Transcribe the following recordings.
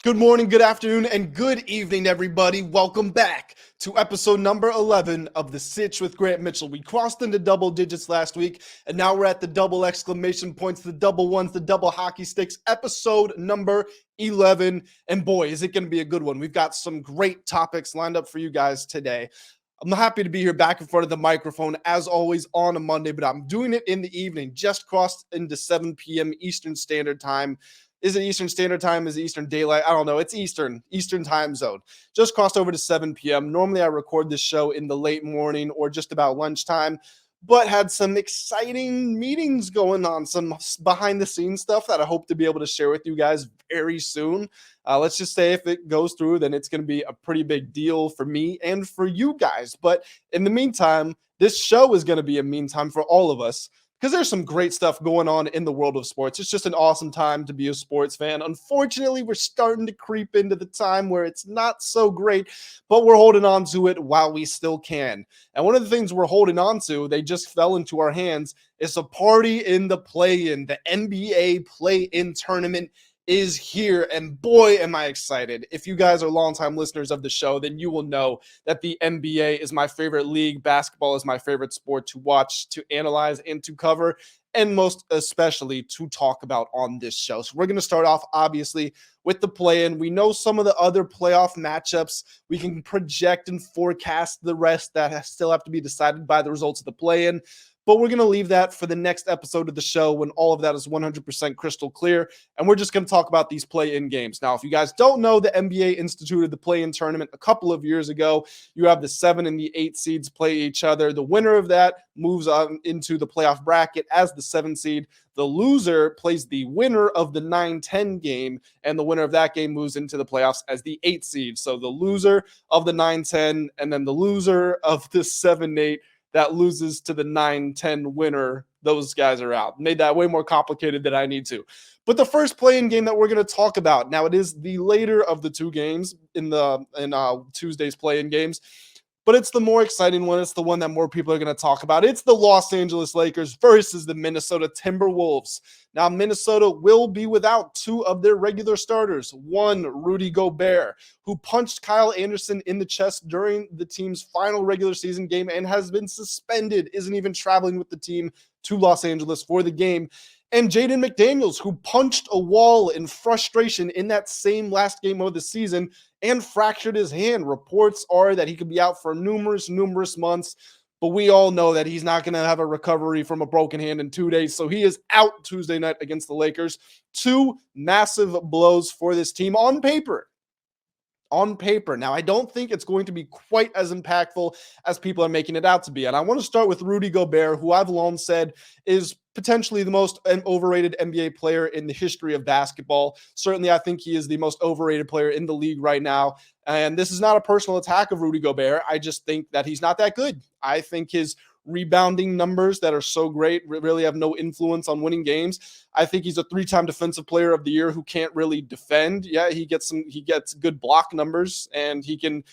Good morning, good afternoon, and good evening, everybody. Welcome back to episode number 11 of the Sitch with Grant Mitchell. We crossed into double digits last week, and now we're at the double exclamation points, the double ones, the double hockey sticks, episode number 11. And boy, is it going to be a good one. We've got some great topics lined up for you guys today. I'm happy to be here back in front of the microphone, as always, on a Monday, but I'm doing it in the evening, just crossed into 7 p.m. Eastern Standard Time. Is it Eastern Standard Time? Is it Eastern Daylight? I don't know. It's Eastern time zone. Just crossed over to 7 p.m. Normally, I record this show in the late morning or just about lunchtime, but had some exciting meetings going on, some behind-the-scenes stuff that I hope to be able to share with you guys very soon. Let's just say if it goes through, then it's going to be a pretty big deal for me and for you guys. But in the meantime, this show is going to be a meantime for all of us, because there's some great stuff going on in the world of sports. It's just an awesome time to be a sports fan. Unfortunately, we're starting to creep into the time where it's not so great, but we're holding on to it while we still can. And one of the things we're holding on to, they just fell into our hands, is a party in the play-in. The NBA play-in tournament is here, and boy, am I excited. If you guys are longtime listeners of the show, then you will know that the NBA is my favorite league. Basketball is my favorite sport to watch, to analyze, and to cover, and most especially to talk about on this show. So we're going to start off, obviously, with the play-in. We know some of the other playoff matchups. We can project and forecast the rest that still have to be decided by the results of the play-in. But we're going to leave that for the next episode of the show when all of that is 100% crystal clear. And we're just going to talk about these play-in games. Now, if you guys don't know, the NBA instituted the play-in tournament a couple of years ago. You have the 7 and the 8 seeds play each other. The winner of that moves on into the playoff bracket as the 7 seed. The loser plays the winner of the 9-10 game, and the winner of that game moves into the playoffs as the 8 seed. So the loser of the 9-10 and then the loser of the 7-8 that loses to the 9-10 winner, those guys are out. Made that way more complicated than I need to. But the first play-in game that we're going to talk about, now it is the later of the two games in Tuesday's play-in games, but it's the more exciting one. It's the one that more people are going to talk about. It's the Los Angeles Lakers versus the Minnesota Timberwolves. Now, Minnesota will be without 2 of their regular starters. One, Rudy Gobert, who punched Kyle Anderson in the chest during the team's final regular season game and has been suspended, isn't even traveling with the team to Los Angeles for the game. And Jaden McDaniels, who punched a wall in frustration in that same last game of the season and fractured his hand. Reports are that he could be out for numerous months, but we all know that he's not going to have a recovery from a broken hand in 2 days. So he is out Tuesday night against the Lakers. 2 massive blows for this team on paper. Now, I don't think it's going to be quite as impactful as people are making it out to be. And I want to start with Rudy Gobert, who I've long said is potentially the most overrated NBA player in the history of basketball. Certainly, I think he is the most overrated player in the league right now. And this is not a personal attack of Rudy Gobert. I just think that he's not that good. I think his rebounding numbers that are so great really have no influence on winning games. I think he's a 3-time defensive player of the year who can't really defend. Yeah, he gets good block numbers, and he can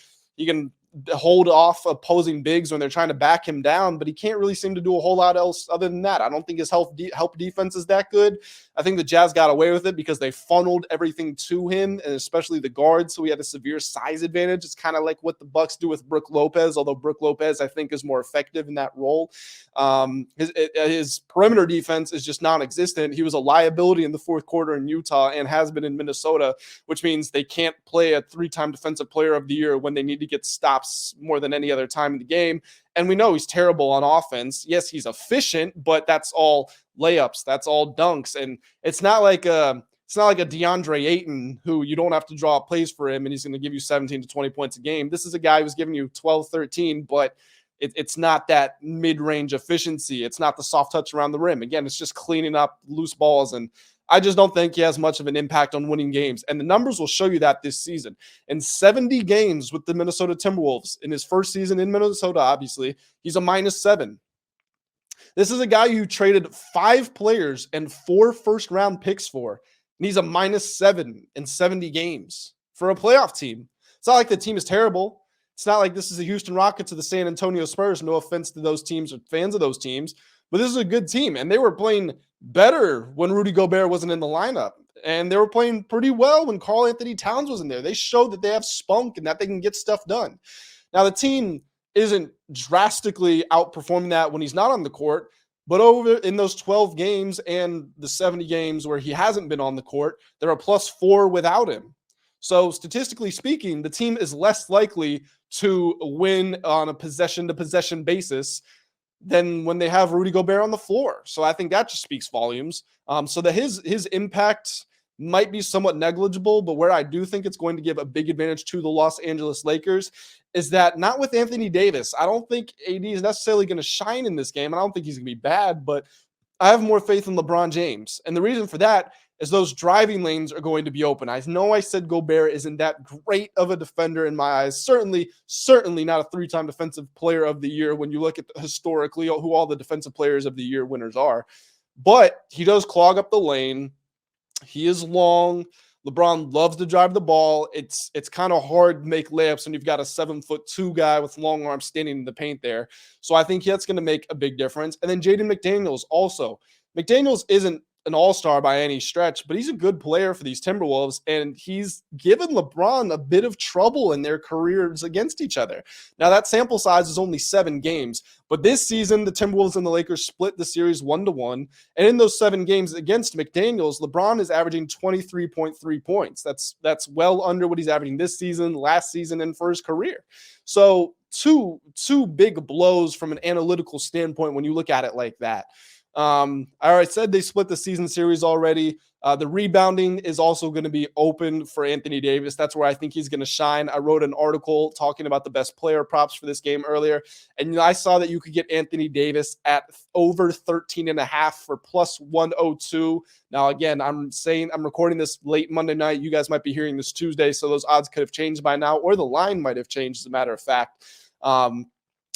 hold off opposing bigs when they're trying to back him down, but he can't really seem to do a whole lot else other than that. I don't think his help defense is that good. I think the Jazz got away with it because they funneled everything to him, and especially the guards, so he had a severe size advantage. It's kind of like what the Bucks do with Brook Lopez, although Brook Lopez, I think, is more effective in that role. His perimeter defense is just non-existent. He was a liability in the fourth quarter in Utah and has been in Minnesota, which means they can't play a 3-time defensive player of the year when they need to get stops more than any other time in the game. And we know he's terrible on offense. Yes, he's efficient, but that's all layups. That's all dunks. And it's not like a DeAndre Ayton who you don't have to draw plays for him and he's going to give you 17 to 20 points a game. This is a guy who's giving you 12, 13, but it's not that mid-range efficiency. It's not the soft touch around the rim. Again, it's just cleaning up loose balls, and I just don't think he has much of an impact on winning games. And the numbers will show you that this season. In 70 games with the Minnesota Timberwolves, in his first season in Minnesota, obviously, he's a -7. This is a guy you traded 5 players and 4 first-round picks for, and he's a -7 in 70 games for a playoff team. It's not like the team is terrible. It's not like this is the Houston Rockets or the San Antonio Spurs. No offense to those teams or fans of those teams, but this is a good team, and they were playing better when Rudy Gobert wasn't in the lineup. and they were playing pretty well when Karl Anthony Towns was in there. They showed that they have spunk and that they can get stuff done. Now, the team isn't drastically outperforming that when he's not on the court, but over in those 12 games and the 70 games where he hasn't been on the court, they're a +4 without him. So statistically speaking, the team is less likely to win on a possession-to-possession basis than when they have Rudy Gobert on the floor. So I think that just speaks volumes. So that his impact might be somewhat negligible, but where I do think it's going to give a big advantage to the Los Angeles Lakers is that not with Anthony Davis. I don't think AD is necessarily going to shine in this game. I don't think he's going to be bad, but I have more faith in LeBron James. And the reason for that is those driving lanes are going to be open. I know I said Gobert isn't that great of a defender in my eyes. Certainly not a 3-time defensive player of the year when you look at historically who all the defensive players of the year winners are. But he does clog up the lane. He is long. LeBron loves to drive the ball. It's kind of hard to make layups when you've got a 7'2" guy with long arms standing in the paint there. So I think that's going to make a big difference. And then Jaden McDaniels also. McDaniels isn't an all-star by any stretch, but he's a good player for these Timberwolves, and he's given LeBron a bit of trouble in their careers against each other. Now, that sample size is only 7 games, but this season, the Timberwolves and the Lakers split the series 1-1, and in those 7 games against McDaniels, LeBron is averaging 23.3 points. That's well under what he's averaging this season, last season, and for his career. So two big blows from an analytical standpoint when you look at it like that. I already said they split the season series already. The rebounding is also going to be open for Anthony Davis. That's where I think he's going to shine. I wrote an article talking about the best player props for this game earlier, and I saw that you could get Anthony Davis at over 13.5 for +102. Now, again, I'm recording this late Monday night. You guys might be hearing this Tuesday, so those odds could have changed by now, or the line might have changed, as a matter of fact.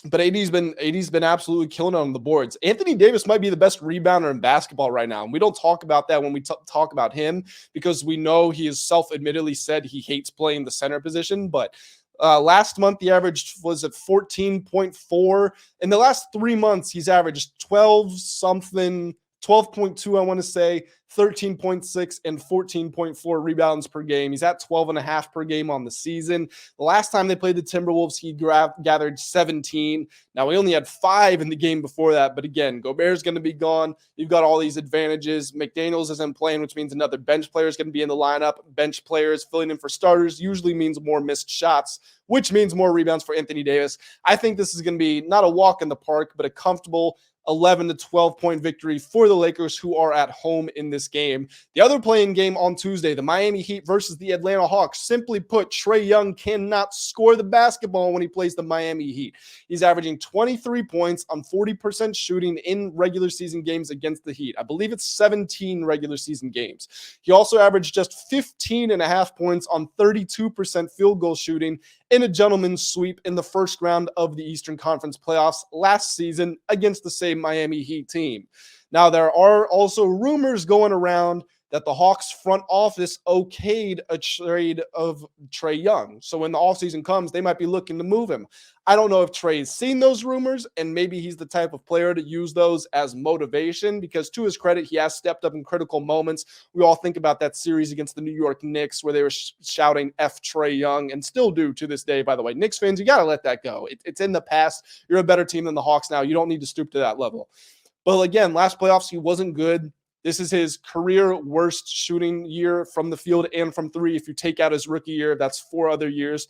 But AD's been absolutely killing it on the boards. Anthony Davis might be the best rebounder in basketball right now. And we don't talk about that when we talk about him, because we know he has self-admittedly said he hates playing the center position. But last month, the average was at 14.4. In the last 3 months, he's averaged 12.2, I want to say, 13.6 and 14.4 rebounds per game. He's at 12.5 per game on the season. The last time they played the Timberwolves, he gathered 17. Now, he only had 5 in the game before that. But again, Gobert's going to be gone. You've got all these advantages. McDaniels isn't playing, which means another bench player is going to be in the lineup. Bench players filling in for starters usually means more missed shots, which means more rebounds for Anthony Davis. I think this is going to be not a walk in the park, but a comfortable 11 to 12 point victory for the Lakers, who are at home in this game. The other playing game on Tuesday, the Miami Heat versus the Atlanta Hawks. Simply put, Trae Young cannot score the basketball when he plays the Miami Heat. He's averaging 23 points on 40% shooting in regular season games against the Heat. I believe it's 17 regular season games. He also averaged just 15.5 points on 32% field goal shooting in a gentleman's sweep in the first round of the Eastern Conference playoffs last season against the same Miami Heat team. Now, there are also rumors going around that the Hawks front office okayed a trade of Trae Young. So when the offseason comes, they might be looking to move him. I don't know if Trae's seen those rumors, and maybe he's the type of player to use those as motivation, because to his credit, he has stepped up in critical moments. We all think about that series against the New York Knicks where they were shouting F Trae Young, and still do to this day, by the way. Knicks fans, you got to let that go. It's in the past. You're a better team than the Hawks now. You don't need to stoop to that level. But again, last playoffs, he wasn't good. This is his career worst shooting year from the field and from 3. If you take out his rookie year, that's 4 other years.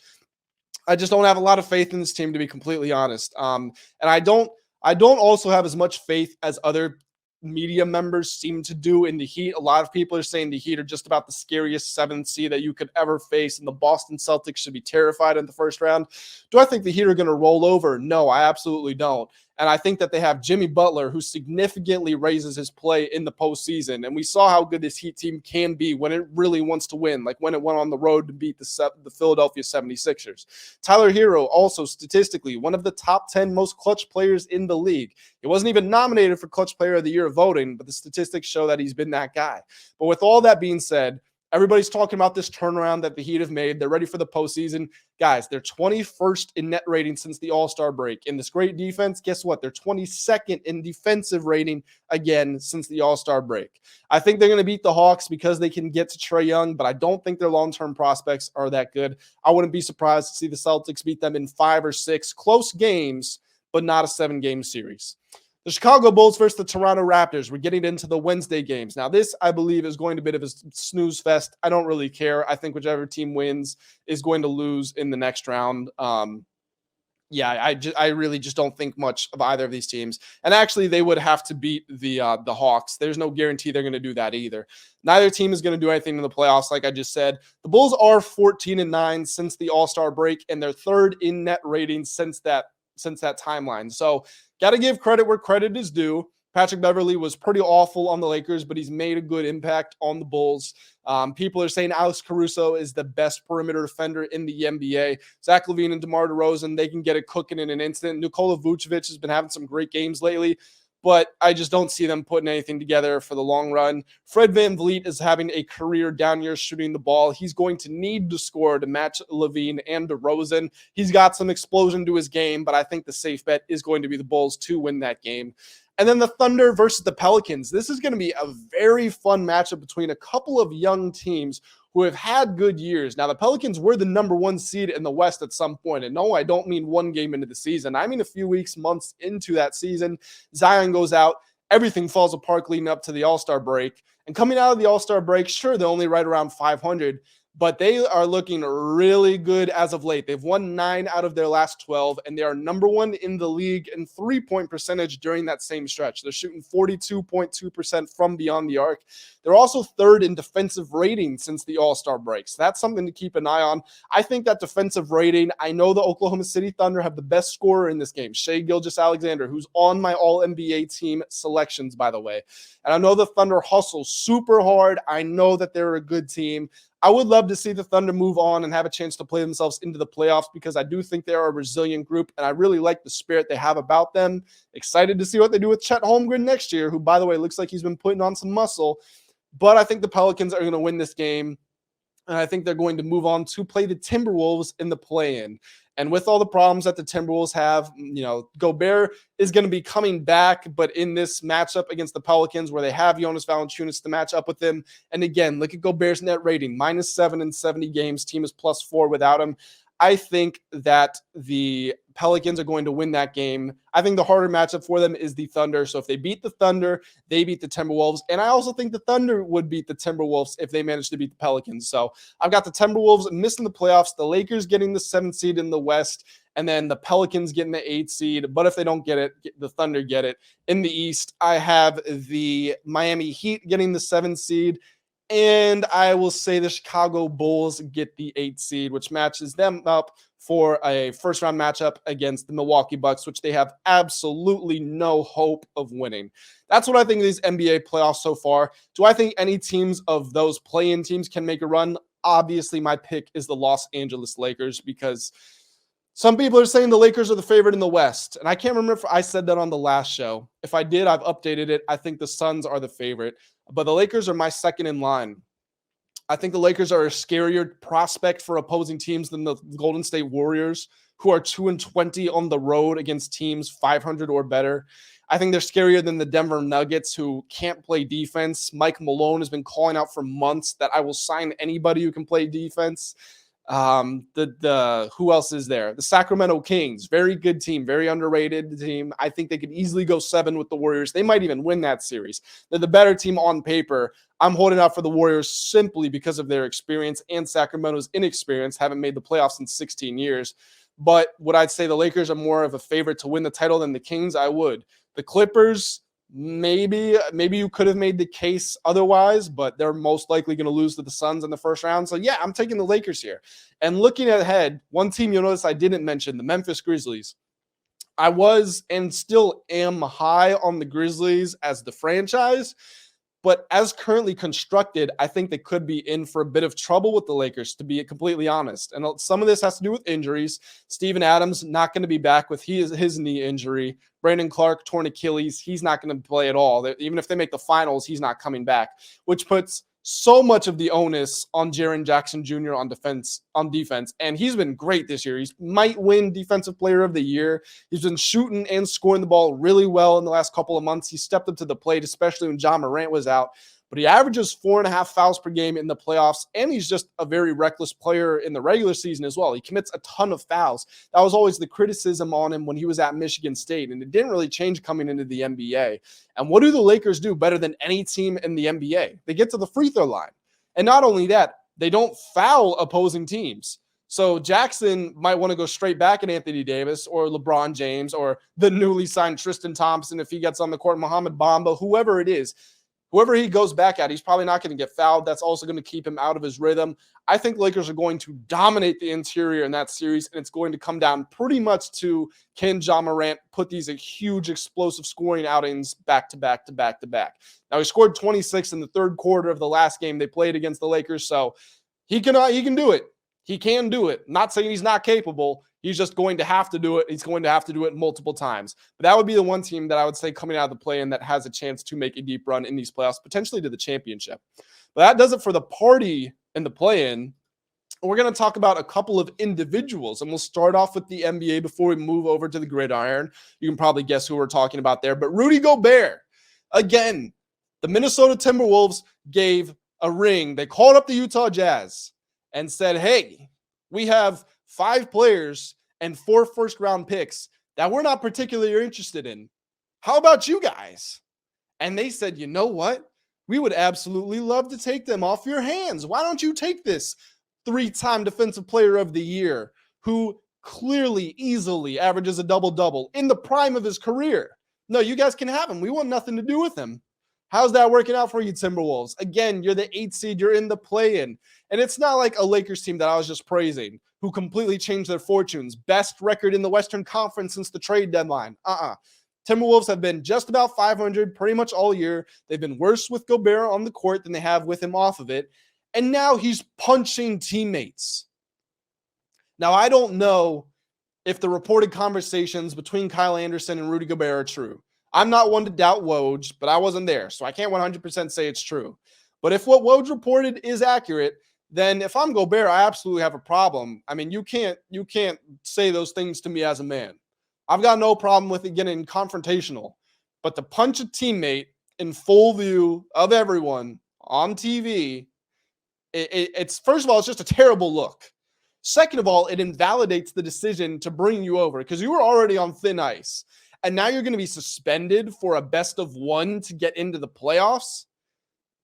I just don't have a lot of faith in this team, to be completely honest. And I don't also have as much faith as other media members seem to do in the Heat. A lot of people are saying the Heat are just about the scariest 7th seed that you could ever face, and the Boston Celtics should be terrified in the first round. Do I think the Heat are going to roll over? No, I absolutely don't. And I think that they have Jimmy Butler, who significantly raises his play in the postseason. And we saw how good this Heat team can be when it really wants to win, like when it went on the road to beat the Philadelphia 76ers. Tyler Hero, also statistically, one of the top 10 most clutch players in the league. He wasn't even nominated for Clutch Player of the Year voting, but the statistics show that he's been that guy. But with all that being said, Everybody's talking about this turnaround that the Heat have made. They're ready for the postseason. Guys, they're 21st in net rating since the All-Star break. In this great defense, guess what? They're 22nd in defensive rating again since the All-Star break. I think they're going to beat the Hawks because they can get to Trae Young, but I don't think their long-term prospects are that good. I wouldn't be surprised to see the Celtics beat them in 5 or 6 close games, but not a 7-game series. The Chicago Bulls versus the Toronto Raptors. We're getting into the Wednesday games. Now, this, I believe, is going to be a bit of a snooze fest. I don't really care. I think whichever team wins is going to lose in the next round. I really just don't think much of either of these teams. And actually, they would have to beat the Hawks. There's no guarantee they're going to do that either. Neither team is going to do anything in the playoffs, like I just said. The Bulls are 14-9 since the All-Star break, and they're third in net rating since that timeline. So, got to give credit where credit is due. Patrick Beverley was pretty awful on the Lakers, but he's made a good impact on the Bulls. People are saying Alex Caruso is the best perimeter defender in the NBA. Zach LaVine and DeMar DeRozan, they can get it cooking in an instant. Nikola Vucevic has been having some great games lately, but I just don't see them putting anything together for the long run. Fred VanVleet is having a career down year shooting the ball. He's going to need to score to match LaVine and DeRozan. He's got some explosion to his game, but I think the safe bet is going to be the Bulls to win that game. And then the Thunder versus the Pelicans. This is going to be a very fun matchup between a couple of young teams who have had good years. Now, the Pelicans were the number 1 seed in the West at some point. And no, I don't mean one game into the season. I mean a few weeks, months into that season. Zion goes out. Everything falls apart leading up to the All-Star break. And coming out of the All-Star break, sure, they're only right around 500. But they are looking really good as of late. They've won 9 out of their last 12, and they are number 1 in the league in three-point percentage during that same stretch. They're shooting 42.2% from beyond the arc. They're also third in defensive rating since the All-Star break. So that's something to keep an eye on. I think that defensive rating, I know the Oklahoma City Thunder have the best scorer in this game, Shai Gilgeous-Alexander, who's on my All-NBA team selections, by the way. And I know the Thunder hustle super hard. I know that they're a good team. I would love to see the Thunder move on and have a chance to play themselves into the playoffs because I do think they're a resilient group, and I really like the spirit they have about them. Excited to see what they do with Chet Holmgren next year, who, by the way, looks like he's been putting on some muscle. But I think the Pelicans are going to win this game, and I think they're going to move on to play the Timberwolves in the play-in. And with all the problems that the Timberwolves have, Gobert is going to be coming back, but in this matchup against the Pelicans where they have Jonas Valanciunas to match up with him. And again, look at Gobert's net rating, -7 in 70 games. Team is +4 without him. I think that the Pelicans are going to win that game. I think the harder matchup for them is the Thunder. So if they beat the Thunder, they beat the Timberwolves. And I also think the Thunder would beat the Timberwolves if they manage to beat the Pelicans. So I've got the Timberwolves missing the playoffs, the Lakers getting the 7th seed in the West, and then the Pelicans getting the 8th seed. But if they don't get it, the Thunder get it. In the East, I have the Miami Heat getting the 7th seed. And I will say the Chicago Bulls get the 8th seed, which matches them up for a first-round matchup against the Milwaukee Bucks, which they have absolutely no hope of winning. That's what I think of these NBA playoffs so far. Do I think any teams of those play-in teams can make a run? Obviously, my pick is the Los Angeles Lakers because some people are saying the Lakers are the favorite in the West. And I can't remember if I said that on the last show. If I did, I've updated it. I think the Suns are the favorite. But the Lakers are my second in line. I think the Lakers are a scarier prospect for opposing teams than the Golden State Warriors, who are 2-20 on the road against teams 500 or better. I think they're scarier than the Denver Nuggets, who can't play defense. Mike Malone has been calling out for months that I will sign anybody who can play defense. Who else is there? The Sacramento Kings, very good team, very underrated team. I think they could easily go 7 with the Warriors. They might even win that series. They're the better team on paper. I'm holding out for the Warriors simply because of their experience and Sacramento's inexperience. Haven't made the playoffs in 16 years. But would I say the Lakers are more of a favorite to win the title than the Kings? I would. The Clippers, maybe you could have made the case otherwise, but they're most likely going to lose to the Suns in the first round. So yeah, I'm taking the Lakers here. And looking ahead, one team you'll notice I didn't mention, the Memphis Grizzlies. I was and still am high on the Grizzlies as the franchise, but as currently constructed, I think they could be in for a bit of trouble with the Lakers, to be completely honest. And some of this has to do with injuries. Steven Adams not going to be back with his knee injury. Brandon Clark, torn Achilles. He's not going to play at all. Even if they make the finals, he's not coming back, which puts so much of the onus on Jaren Jackson Jr. on defense, and he's been great this year. He might win Defensive Player of the Year. He's been shooting and scoring the ball really well in the last couple of months. He stepped up to the plate, especially when Ja Morant was out. But he averages 4.5 fouls per game in the playoffs, and he's just a very reckless player in the regular season as well. He commits a ton of fouls. That was always the criticism on him when he was at Michigan State, and it didn't really change coming into the NBA. And what do the Lakers do better than any team in the NBA? They get to the free throw line. And not only that, they don't foul opposing teams. So Jackson might want to go straight back at Anthony Davis or LeBron James or the newly signed Tristan Thompson if he gets on the court, Mohamed Bamba, whoever it is. Whoever he goes back at, he's probably not going to get fouled. That's also going to keep him out of his rhythm. I think Lakers are going to dominate the interior in that series, and it's going to come down pretty much to can Ja Morant put these huge explosive scoring outings back to back to back to back. Now, he scored 26 in the third quarter of the last game they played against the Lakers, so he can do it. He can do it. Not saying he's not capable. He's just going to have to do it. He's going to have to do it multiple times. But that would be the one team that I would say coming out of the play-in that has a chance to make a deep run in these playoffs, potentially to the championship. But that does it for the party in the play-in. We're going to talk about a couple of individuals, and we'll start off with the NBA before we move over to the gridiron. You can probably guess who we're talking about there. But Rudy Gobert, again, the Minnesota Timberwolves gave a ring. They called up the Utah Jazz and said, hey, we have 5 players and 4 first-round picks that we're not particularly interested in. How about you guys? And they said, you know what? We would absolutely love to take them off your hands. Why don't you take this 3-time Defensive Player of the Year who clearly, easily averages a double-double in the prime of his career? No, you guys can have him. We want nothing to do with him. How's that working out for you, Timberwolves? Again, you're the 8th seed. You're in the play-in. And it's not like a Lakers team that I was just praising who completely changed their fortunes. Best record in the Western Conference since the trade deadline. Timberwolves have been just about 500 pretty much all year. They've been worse with Gobert on the court than they have with him off of it. And now he's punching teammates. Now, I don't know if the reported conversations between Kyle Anderson and Rudy Gobert are true. I'm not one to doubt Woj, but I wasn't there, so I can't 100% say it's true. But if what Woj reported is accurate, then if I'm Gobert, I absolutely have a problem. I mean, you can't say those things to me as a man. I've got no problem with it getting confrontational. But to punch a teammate in full view of everyone on TV, it's first of all, it's just a terrible look. Second of all, it invalidates the decision to bring you over because you were already on thin ice. And now you're going to be suspended for a best of 1 to get into the playoffs.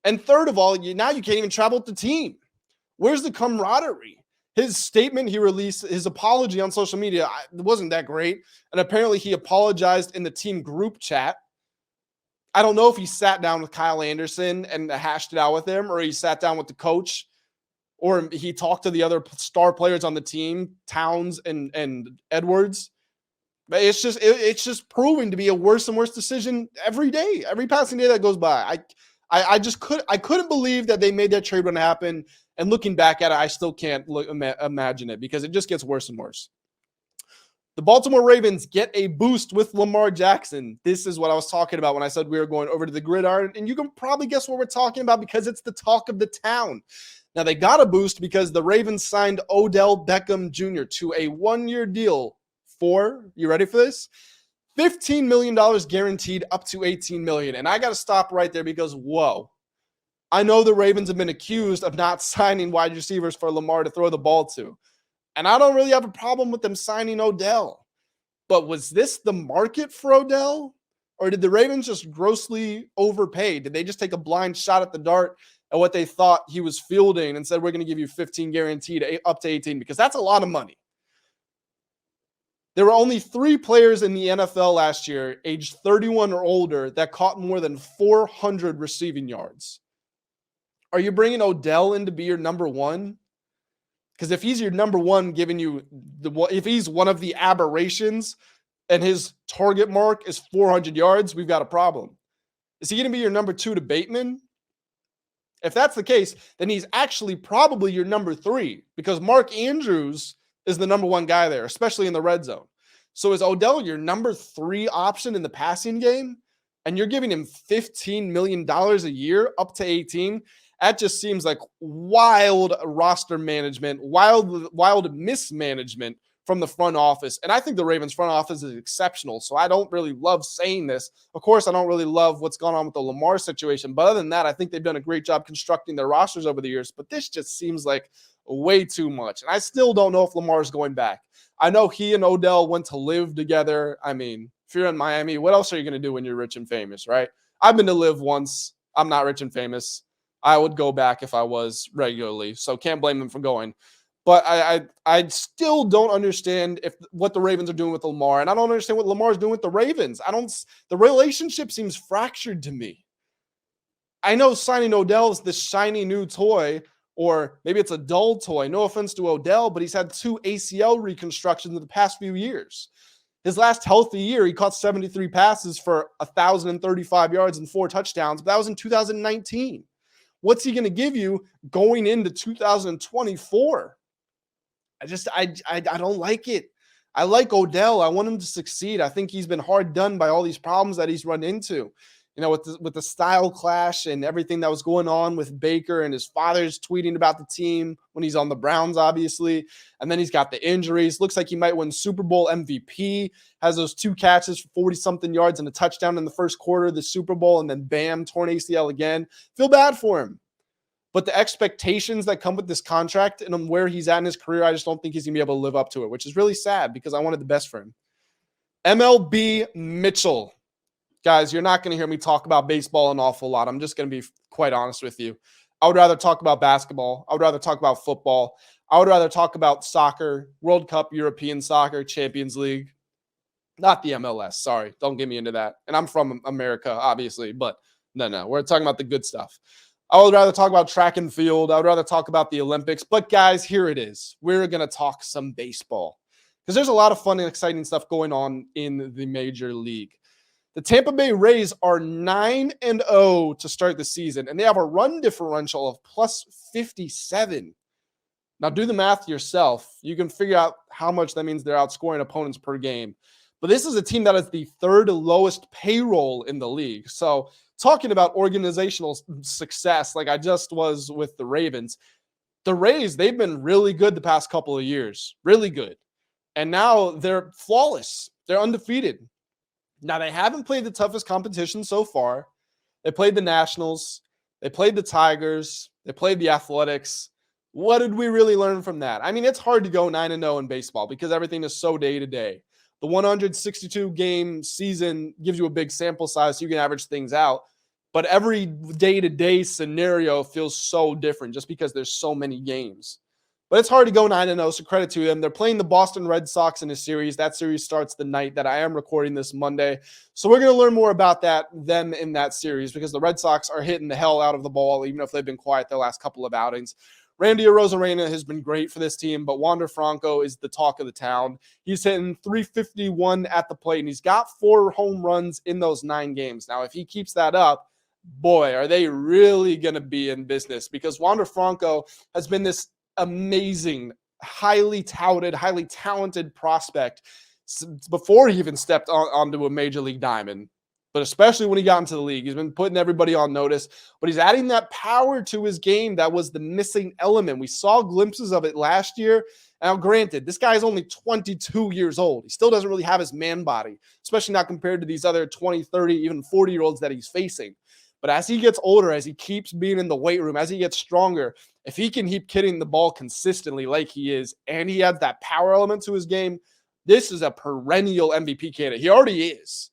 And third of all, now you can't even travel with the team. Where's the camaraderie? His statement he released, his apology on social media, it wasn't that great. And apparently he apologized in the team group chat. I don't know if he sat down with Kyle Anderson and hashed it out with him, or he sat down with the coach, or he talked to the other star players on the team, Towns and Edwards. But it's just proving to be a worse and worse decision every day, every passing day that goes by. I couldn't believe that they made that trade run happen. And looking back at it, I still can't imagine it because it just gets worse and worse. The Baltimore Ravens get a boost with Lamar Jackson. This is what I was talking about when I said we were going over to the gridiron. And you can probably guess what we're talking about because it's the talk of the town. Now, they got a boost because the Ravens signed Odell Beckham Jr. to a 1-year deal for, you ready for this? $15 million guaranteed up to $18 million. And I got to stop right there because, whoa. I know the Ravens have been accused of not signing wide receivers for Lamar to throw the ball to. And I don't really have a problem with them signing Odell. But was this the market for Odell? Or did the Ravens just grossly overpay? Did they just take a blind shot at the dart at what they thought he was fielding and said, we're going to give you 15 guaranteed up to 18? Because that's a lot of money. There were only 3 players in the NFL last year, aged 31 or older, that caught more than 400 receiving yards. Are you bringing Odell in to be your number 1? Because if he's your number 1, giving you if he's one of the aberrations and his target mark is 400 yards, we've got a problem. Is he going to be your number 2 to Bateman? If that's the case, then he's actually probably your number 3 because Mark Andrews is the number 1 guy there, especially in the red zone. So is Odell your number 3 option in the passing game? And you're giving him $15 million a year up to 18? That just seems like wild roster management, wild mismanagement from the front office. And I think the Ravens front office is exceptional. So I don't really love saying this. Of course, I don't really love what's gone on with the Lamar situation. But other than that, I think they've done a great job constructing their rosters over the years. But this just seems like way too much. And I still don't know if Lamar's going back. I know he and Odell went to live together. I mean, if you're in Miami, what else are you going to do when you're rich and famous, right? I've been to live once. I'm not rich and famous. I would go back if I was regularly. So can't blame them for going. But I still don't understand what the Ravens are doing with Lamar, and I don't understand what Lamar is doing with the Ravens. The relationship seems fractured to me. I know signing Odell is this shiny new toy, or maybe it's a dull toy. No offense to Odell, but he's had 2 ACL reconstructions in the past few years. His last healthy year, he caught 73 passes for 1,035 yards and 4 touchdowns, but that was in 2019. What's he going to give you going into 2024? I don't like it. I like Odell. I want him to succeed. I think he's been hard done by all these problems that he's run into, with the style clash and everything that was going on with Baker, and his father's tweeting about the team when he's on the Browns, obviously. And then he's got the injuries. Looks like he might win Super Bowl MVP, has those 2 catches for 40-something yards and a touchdown in the first quarter of the Super Bowl, and then bam, torn ACL again. Feel bad for him. But the expectations that come with this contract and where he's at in his career, I just don't think he's going to be able to live up to it, which is really sad because I wanted the best for him. MLB Mitchell. Guys, you're not going to hear me talk about baseball an awful lot. I'm just going to be quite honest with you. I would rather talk about basketball. I would rather talk about football. I would rather talk about soccer, World Cup, European soccer, Champions League. Not the MLS. Sorry. Don't get me into that. And I'm from America, obviously. But no. We're talking about the good stuff. I would rather talk about track and field. I would rather talk about the Olympics. But, guys, here it is. We're going to talk some baseball because there's a lot of fun and exciting stuff going on in the Major League. The Tampa Bay Rays are 9-0 to start the season, and they have a run differential of plus 57. Now, do the math yourself. You can figure out how much that means they're outscoring opponents per game. But this is a team that is the 3rd lowest payroll in the league. So, talking about organizational success, like I just was with the Ravens, the Rays, they've been really good the past couple of years. Really good. And now they're flawless. They're undefeated. Now, they haven't played the toughest competition so far. They played the Nationals. They played the Tigers. They played the Athletics. What did we really learn from that? I mean, it's hard to go 9-0 in baseball because everything is so day-to-day. The 162-game season gives you a big sample size so you can average things out. But every day-to-day scenario feels so different just because there's so many games. But it's hard to go 9-0, so credit to them. They're playing the Boston Red Sox in a series. That series starts the night that I am recording this Monday. So we're going to learn more about them in that series because the Red Sox are hitting the hell out of the ball, even if they've been quiet their last couple of outings. Randy Arozarena has been great for this team, but Wander Franco is the talk of the town. He's hitting 351 at the plate, and he's got 4 home runs in those 9 games. Now, if he keeps that up, boy, are they really going to be in business because Wander Franco has been this amazing, highly touted, highly talented prospect before he even stepped onto a major league diamond. But especially when he got into the league, he's been putting everybody on notice. But he's adding that power to his game that was the missing element. We saw glimpses of it last year. Now, granted, this guy is only 22 years old. He still doesn't really have his man body, especially not compared to these other 20, 30, even 40-year-olds that he's facing. But as he gets older, as he keeps being in the weight room, as he gets stronger, if he can keep hitting the ball consistently like he is, and he adds that power element to his game, this is a perennial MVP candidate. He already is.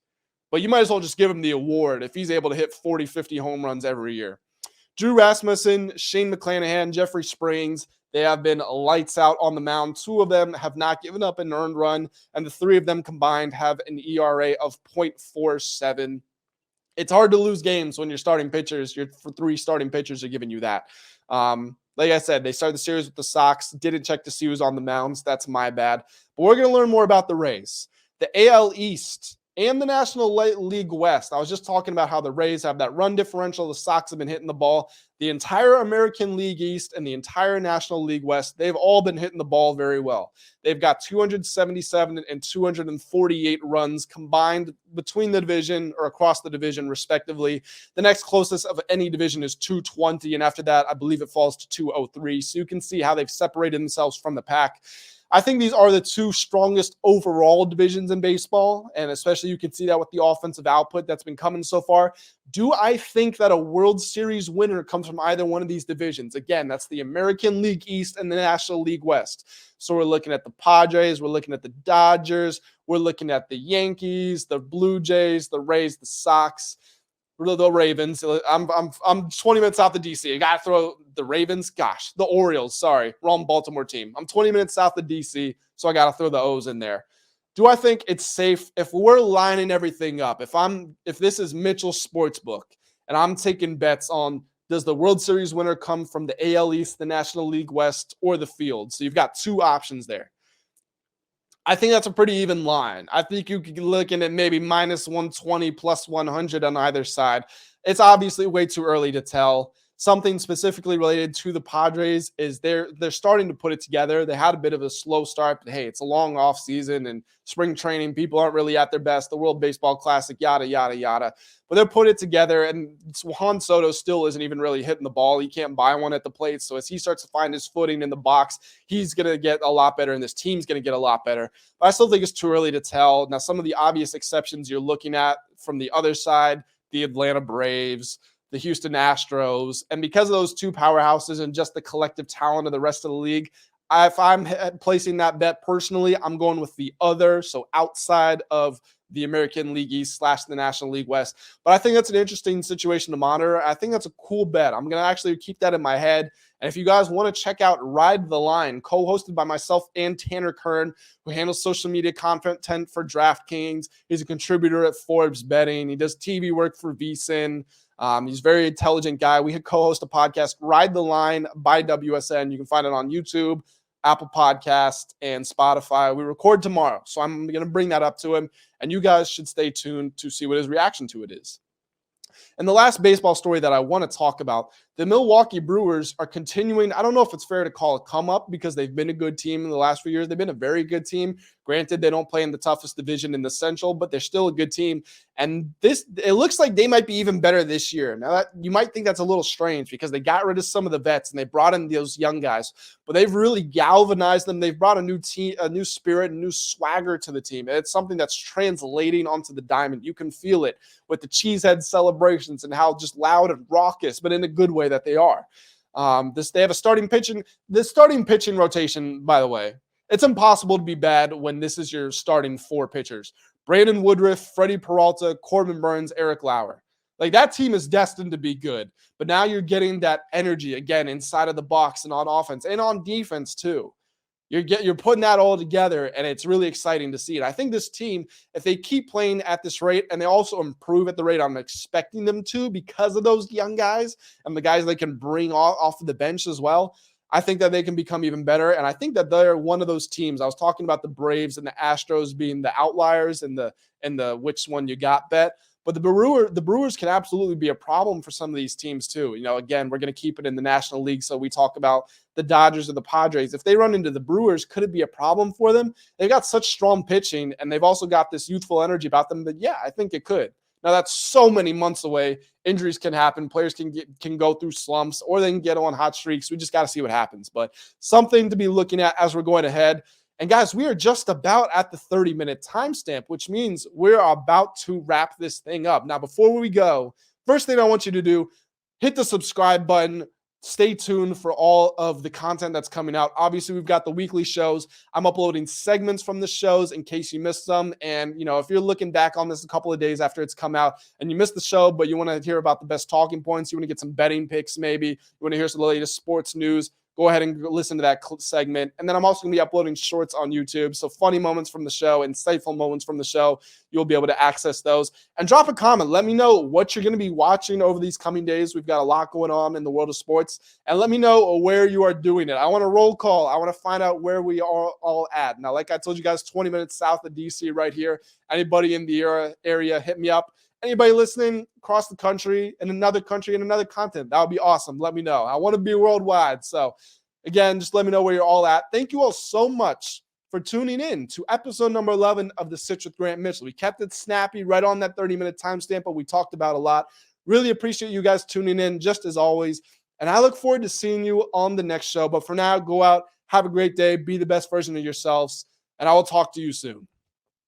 But you might as well just give him the award if he's able to hit 40, 50 home runs every year. Drew Rasmussen, Shane McClanahan, Jeffrey Springs, they have been lights out on the mound. 2 of them have not given up an earned run, and the 3 of them combined have an ERA of .47. It's hard to lose games when you're starting pitchers. Your 3 starting pitchers are giving you that. Like I said, they started the series with the Sox. Didn't check to see who's on the mounds. That's my bad. But we're going to learn more about the Rays. The AL East and the National League West. I was just talking about how the Rays have that run differential. The Sox have been hitting the ball. The entire American League East and the entire National League West, they've all been hitting the ball very well. They've got 277 and 248 runs combined between the division or across the division, respectively. The next closest of any division is 220, and after that, I believe it falls to 203. So you can see how they've separated themselves from the pack. I think these are the two strongest overall divisions in baseball, and especially you can see that with the offensive output that's been coming so far. Do I think that a World Series winner comes from either one of these divisions? Again, that's the American League East and the National League West. So we're looking at the Padres, we're looking at the Dodgers, we're looking at the Yankees, the Blue Jays, the Rays, the Sox, the Ravens. I'm 20 minutes south of DC. I got to throw the Ravens. Gosh, the Orioles. Sorry, wrong Baltimore team. I'm 20 minutes south of DC, so I got to throw the O's in there. Do I think it's safe if we're lining everything up? If this is Mitchell's Sportsbook and I'm taking bets on does the World Series winner come from the AL East, the National League West, or the field? So you've got two options there. I think that's a pretty even line. I think you could be looking at maybe minus 120, plus 100 on either side. It's obviously way too early to tell. Something specifically related to the Padres is they're starting to put it together. They had a bit of a slow start, but hey, it's a long off season and spring training. People aren't really at their best. The World Baseball Classic, yada, yada, yada. But they're put it together, and Juan Soto still isn't even really hitting the ball. He can't buy one at the plate. So as he starts to find his footing in the box, he's going to get a lot better, and this team's going to get a lot better. But I still think it's too early to tell. Now, some of the obvious exceptions you're looking at from the other side, the Atlanta Braves, the Houston Astros, and because of those two powerhouses and just the collective talent of the rest of the league, if I'm placing that bet personally, I'm going with the other, so outside of the American League East / the National League West. But I think that's an interesting situation to monitor. I think that's a cool bet. I'm going to actually keep that in my head. And if you guys want to check out Ride the Line, co-hosted by myself and Tanner Kern, who handles social media content for DraftKings. He's a contributor at Forbes Betting. He does TV work for VSiN. He's a very intelligent guy. We co-host a podcast, Ride the Line by WSN. You can find it on YouTube, Apple Podcast, and Spotify. We record tomorrow, so I'm going to bring that up to him, and you guys should stay tuned to see what his reaction to it is. And the last baseball story that I want to talk about, the Milwaukee Brewers are continuing. I don't know if it's fair to call a come up because they've been a good team in the last few years. They've been a very good team. Granted, they don't play in the toughest division in the Central, but they're still a good team. And it looks like they might be even better this year. Now, you might think that's a little strange because they got rid of some of the vets and they brought in those young guys, but they've really galvanized them. They've brought a new team, a new spirit, a new swagger to the team. It's something that's translating onto the diamond. You can feel it with the cheesehead celebrations and how just loud and raucous, but in a good way that they are. They have a starting pitching. The starting pitching rotation, by the way, it's impossible to be bad when this is your starting four pitchers. Brandon Woodruff, Freddie Peralta, Corbin Burns, Eric Lauer. Like, that team is destined to be good. But now you're getting that energy again inside of the box and on offense and on defense too. You're putting that all together, and it's really exciting to see it. I think this team, if they keep playing at this rate and they also improve at the rate I'm expecting them to because of those young guys and the guys they can bring off of the bench as well, I think that they can become even better. And I think that they're one of those teams. I was talking about the Braves and the Astros being the outliers and the which one you got bet. But the Brewers can absolutely be a problem for some of these teams too. You know, again, we're going to keep it in the National League. So we talk about the Dodgers or the Padres. If they run into the Brewers, could it be a problem for them? They've got such strong pitching and they've also got this youthful energy about them that, yeah, I think it could. Now, that's so many months away. Injuries can happen. Players can go through slumps or they can get on hot streaks. We just got to see what happens. But something to be looking at as we're going ahead. And guys, we are just about at the 30-minute timestamp, which means we're about to wrap this thing up. Now, before we go, first thing I want you to do, hit the subscribe button. Stay tuned for all of the content that's coming out. Obviously, we've got the weekly shows. I'm uploading segments from the shows in case you missed some. And, you know, if you're looking back on this a couple of days after it's come out and you missed the show, but you want to hear about the best talking points, you want to get some betting picks maybe, you want to hear some of the latest sports news, go ahead and listen to that segment. And then I'm also going to be uploading shorts on YouTube. So funny moments from the show, insightful moments from the show, you'll be able to access those. And drop a comment. Let me know what you're going to be watching over these coming days. We've got a lot going on in the world of sports. And let me know where you are doing it. I want a roll call. I want to find out where we are all at. Now, like I told you guys, 20 minutes south of DC right here. Anybody in the area, hit me up. Anybody listening across the country, in another continent, that would be awesome. Let me know. I want to be worldwide. So again, just let me know where you're all at. Thank you all so much for tuning in to episode number 11 of the Sitch with Grant Mitchell. We kept it snappy, right on that 30-minute timestamp, but we talked about a lot. Really appreciate you guys tuning in, just as always. And I look forward to seeing you on the next show. But for now, go out, have a great day, be the best version of yourselves, and I will talk to you soon.